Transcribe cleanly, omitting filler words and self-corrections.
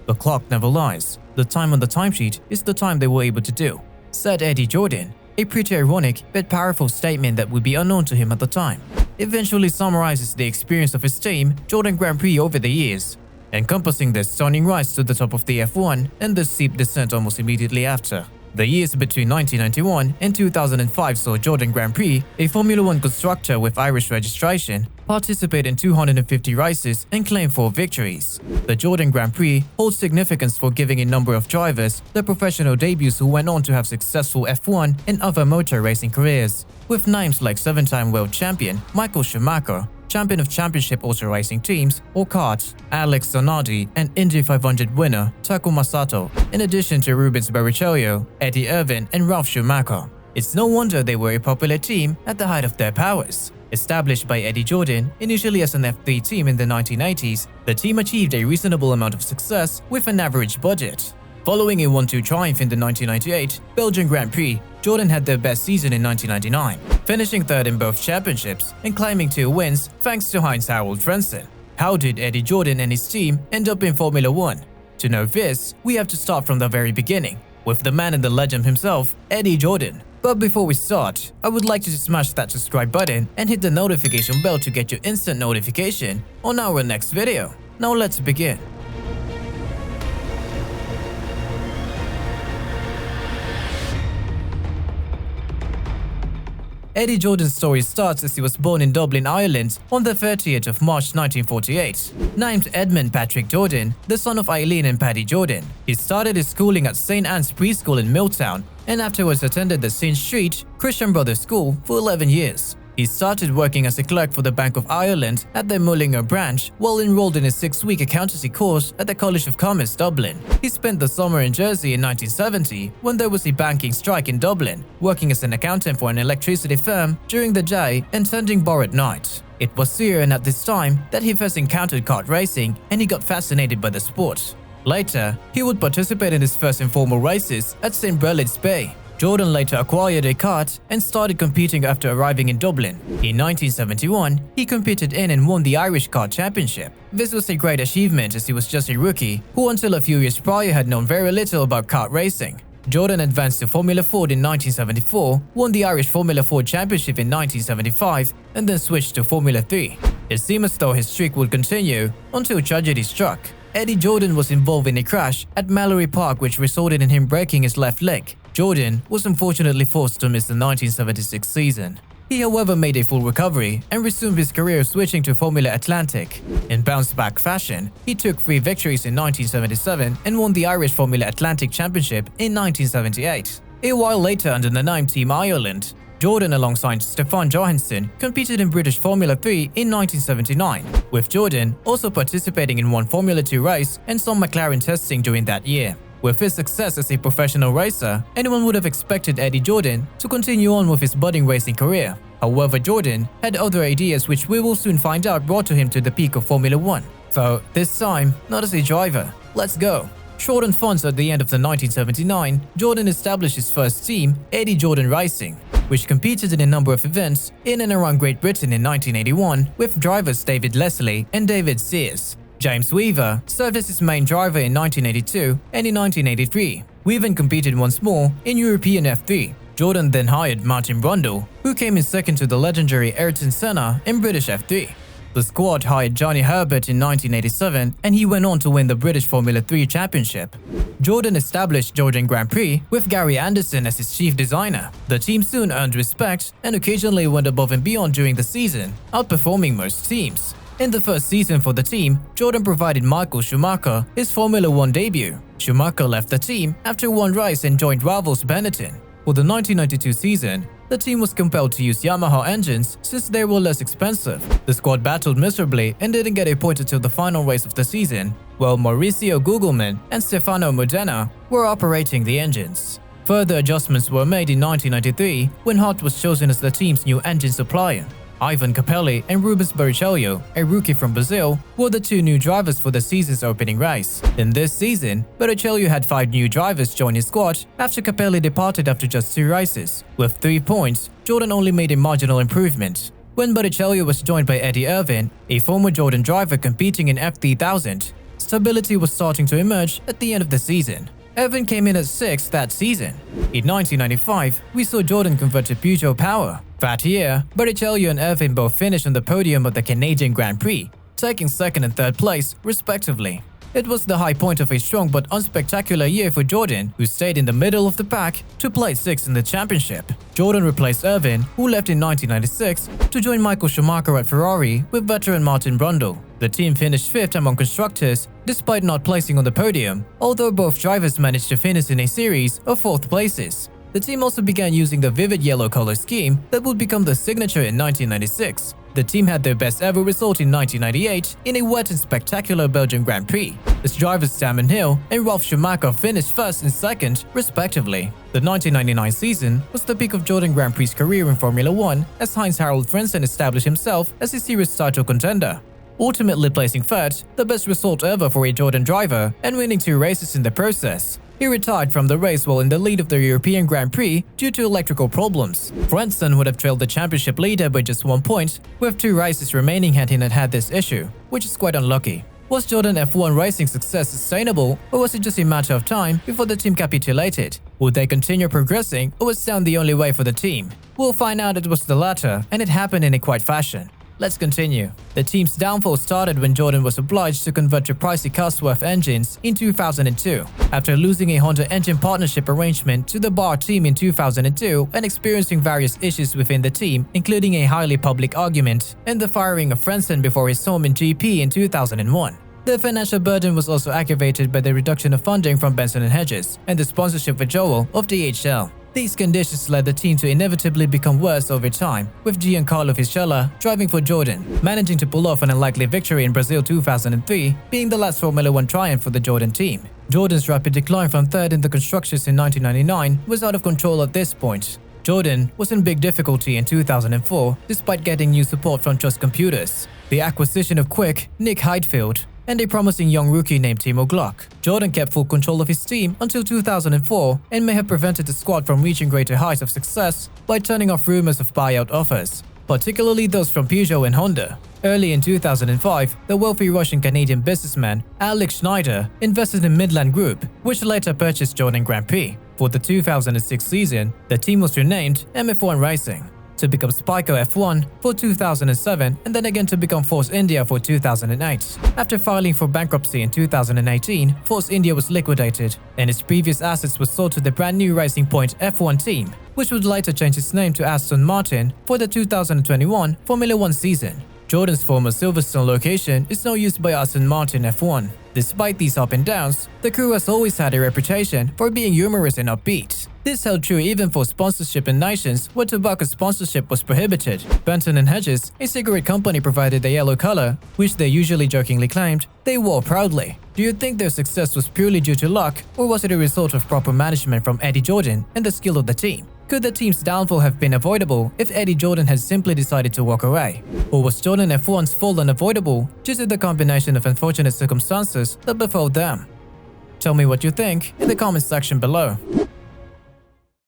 "The clock never lies. The time on the timesheet is the time they were able to do," said Eddie Jordan, a pretty ironic but powerful statement that would be unknown to him at the time. Eventually summarizes the experience of his team, Jordan Grand Prix, over the years, encompassing their stunning rise to the top of the F1 and the steep descent almost immediately after. The years between 1991 and 2005 saw Jordan Grand Prix, a Formula One constructor with Irish registration, participate in 250 races and claim 4 victories. The Jordan Grand Prix holds significance for giving a number of drivers their professional debuts who went on to have successful F1 and other motor racing careers, with names like 7-time world champion Michael Schumacher, champion of championship auto racing teams or karts Alex Zanardi, and Indy 500 winner Takuma Sato, in addition to Rubens Barrichello, Eddie Irvine, and Ralf Schumacher. It's no wonder they were a popular team at the height of their powers. Established by Eddie Jordan initially as an F3 team in the 1980s, the team achieved a reasonable amount of success with an average budget. Following a 1-2 triumph in the 1998 Belgian Grand Prix, Jordan had their best season in 1999, finishing third in both championships and climbing 2 wins thanks to Heinz-Harald Frentzen. How did Eddie Jordan and his team end up in Formula One? To know this, we have to start from the very beginning, with the man and the legend himself, Eddie Jordan. But before we start, I would like you to smash that subscribe button and hit the notification bell to get your instant notification on our next video. Now let's begin. Eddie Jordan's story starts as he was born in Dublin, Ireland on the 30th of March 1948. Named Edmund Patrick Jordan, the son of Eileen and Paddy Jordan, he started his schooling at St. Anne's Preschool in Milltown and afterwards attended the St. Street Christian Brothers School for 11 years. He started working as a clerk for the Bank of Ireland at their Mullingar branch while enrolled in a 6-week accountancy course at the College of Commerce, Dublin. He spent the summer in Jersey in 1970 when there was a banking strike in Dublin, working as an accountant for an electricity firm during the day and tending bar at night. It was here and at this time that he first encountered kart racing and he got fascinated by the sport. Later, he would participate in his first informal races at St. Brelit's Bay. Jordan later acquired a kart and started competing after arriving in Dublin. In 1971, he competed in and won the Irish Kart Championship. This was a great achievement as he was just a rookie who until a few years prior had known very little about kart racing. Jordan advanced to Formula Ford in 1974, won the Irish Formula Ford Championship in 1975, and then switched to Formula 3. It seemed as though his streak would continue until tragedy struck. Eddie Jordan was involved in a crash at Mallory Park which resulted in him breaking his left leg. Jordan was unfortunately forced to miss the 1976 season. He however made a full recovery and resumed his career switching to Formula Atlantic. In bounce-back fashion, he took 3 victories in 1977 and won the Irish Formula Atlantic Championship in 1978. A while later under the name Team Ireland, Jordan alongside Stefan Johansson competed in British Formula 3 in 1979, with Jordan also participating in one Formula 2 race and some McLaren testing during that year. With his success as a professional racer, anyone would have expected Eddie Jordan to continue on with his budding racing career. However, Jordan had other ideas which we will soon find out brought to him to the peak of Formula 1. Though this time, not as a driver. Let's go. Short on funds at the end of the 1979, Jordan established his first team, Eddie Jordan Racing, which competed in a number of events in and around Great Britain in 1981 with drivers David Leslie and David Sears. James Weaver served as his main driver in 1982 and in 1983. We even competed once more in European F3. Jordan then hired Martin Brundle, who came in second to the legendary Ayrton Senna in British F3. The squad hired Johnny Herbert in 1987 and he went on to win the British Formula 3 Championship. Jordan established Jordan Grand Prix with Gary Anderson as his chief designer. The team soon earned respect and occasionally went above and beyond during the season, outperforming most teams. In the first season for the team, Jordan provided Michael Schumacher his Formula 1 debut. Schumacher left the team after one race and joined rivals Benetton. For the 1992 season, the team was compelled to use Yamaha engines since they were less expensive. The squad battled miserably and didn't get a point until the final race of the season, while Mauricio Gugelmin and Stefano Modena were operating the engines. Further adjustments were made in 1993 when Hart was chosen as the team's new engine supplier. Ivan Capelli and Rubens Barrichello, a rookie from Brazil, were the 2 new drivers for the season's opening race. In this season, Barrichello had 5 new drivers join his squad after Capelli departed after just 2 races. With 3 points, Jordan only made a marginal improvement. When Barrichello was joined by Eddie Irvine, a former Jordan driver competing in F3000, stability was starting to emerge at the end of the season. Irvine came in at 6th that season. In 1995, we saw Jordan convert to Peugeot power. That year, Barrichello and Irvine both finished on the podium of the Canadian Grand Prix, taking 2nd and 3rd place, respectively. It was the high point of a strong but unspectacular year for Jordan, who stayed in the middle of the pack to place 6th in the championship. Jordan replaced Irvine, who left in 1996, to join Michael Schumacher at Ferrari with veteran Martin Brundle. The team finished 5th among constructors, despite not placing on the podium, although both drivers managed to finish in a series of 4th places. The team also began using the vivid yellow color scheme that would become the signature in 1996. The team had their best ever result in 1998 in a wet and spectacular Belgian Grand Prix, as drivers Damon Hill and Ralf Schumacher finished 1st and 2nd, respectively. The 1999 season was the peak of Jordan Grand Prix's career in Formula 1, as Heinz-Harald Frentzen established himself as a series title contender, ultimately placing 3rd, the best result ever for a Jordan driver, and winning 2 races in the process. He retired from the race while in the lead of the European Grand Prix due to electrical problems. Frentzen would have trailed the championship leader by just 1 point, with 2 races remaining had he not had this issue, which is quite unlucky. Was Jordan F1 racing success sustainable, or was it just a matter of time before the team capitulated? Would they continue progressing, or was down the only way for the team? We'll find out it was the latter, and it happened in a quiet fashion. Let's continue. The team's downfall started when Jordan was obliged to convert to pricey Cosworth engines in 2002. After losing a Honda engine partnership arrangement to the Bar team in 2002 and experiencing various issues within the team, including a highly public argument and the firing of Frentzen before his home in GP in 2001. The financial burden was also aggravated by the reduction of funding from Benson & Hedges and the sponsorship withdrawal of DHL. These conditions led the team to inevitably become worse over time, with Giancarlo Fisichella driving for Jordan, managing to pull off an unlikely victory in Brazil 2003, being the last Formula 1 triumph for the Jordan team. Jordan's rapid decline from 3rd in the constructors in 1999 was out of control at this point. Jordan was in big difficulty in 2004, despite getting new support from Trust Computers, the acquisition of Quick, Nick Heidfeld, and a promising young rookie named Timo Glock. Jordan kept full control of his team until 2004 and may have prevented the squad from reaching greater heights of success by turning off rumors of buyout offers, particularly those from Peugeot and Honda. Early in 2005, the wealthy Russian-Canadian businessman Alex Schneider invested in Midland Group, which later purchased Jordan Grand Prix. For the 2006 season, the team was renamed MF1 Racing, to become Spyco F1 for 2007 and then again to become Force India for 2008. After filing for bankruptcy in 2018, Force India was liquidated and its previous assets were sold to the brand new Racing Point F1 team, which would later change its name to Aston Martin for the 2021 Formula 1 season. Jordan's former Silverstone location is now used by Aston Martin F1. Despite these up and downs, the crew has always had a reputation for being humorous and upbeat. This held true even for sponsorship in nations where tobacco sponsorship was prohibited. Benson & Hedges, a cigarette company, provided the yellow color, which they usually jokingly claimed they wore proudly. Do you think their success was purely due to luck, or was it a result of proper management from Eddie Jordan and the skill of the team? Could the team's downfall have been avoidable if Eddie Jordan had simply decided to walk away? Or was Jordan F1's fall unavoidable due to the combination of unfortunate circumstances that befell them? Tell me what you think in the comment section below.